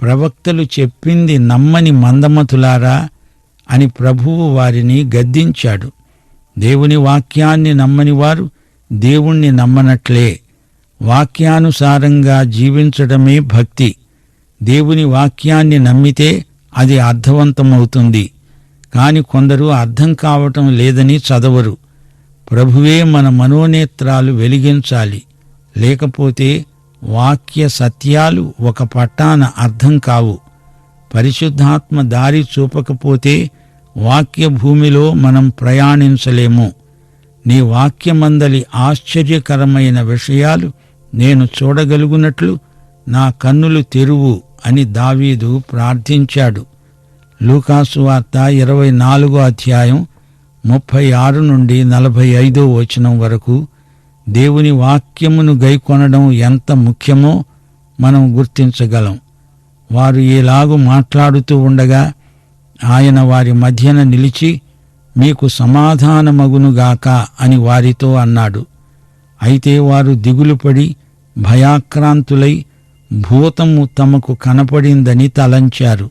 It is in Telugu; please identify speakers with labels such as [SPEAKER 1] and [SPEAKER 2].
[SPEAKER 1] ప్రవక్తలు చెప్పింది నమ్మని మందమతులారా అని ప్రభువు వారిని గద్దించాడు. దేవుని వాక్యాన్ని నమ్మని వారు దేవుణ్ణి నమ్మనట్లే. వాక్యానుసారంగా జీవించడమే భక్తి. దేవుని వాక్యాన్ని నమ్మితే అది అర్థవంతమవుతుంది. కాని కొందరు అర్థం కావటం లేదని చదవరు. ప్రభువే మన మనోనేత్రాలు వెలిగించాలి. లేకపోతే వాక్య సత్యాలు ఒక పట్టాన అర్థం కావు. పరిశుద్ధాత్మ దారి చూపకపోతే వాక్య భూమిలో మనం ప్రయాణించలేము. నీ వాక్యమందలి ఆశ్చర్యకరమైన విషయాలు నేను చూడగలుగునట్లు నా కన్నులు తెరువు అని దావీదు ప్రార్థించాడు. లూకాసు వార్త 24వ అధ్యాయం 36 నుండి 45వ వచనం వరకు దేవుని వాక్యమును గైకొనడం ఎంత ముఖ్యమో మనం గుర్తించగలం. వారు ఈలాగు మాట్లాడుతూ ఉండగా ఆయన వారి మధ్యన నిలిచి, మీకు సమాధానమగునుగాక అని వారితో అన్నాడు. అయితే వారు దిగులుపడి భయాక్రాంతులై భూతము తమకు కనపడిందని తలంచారు.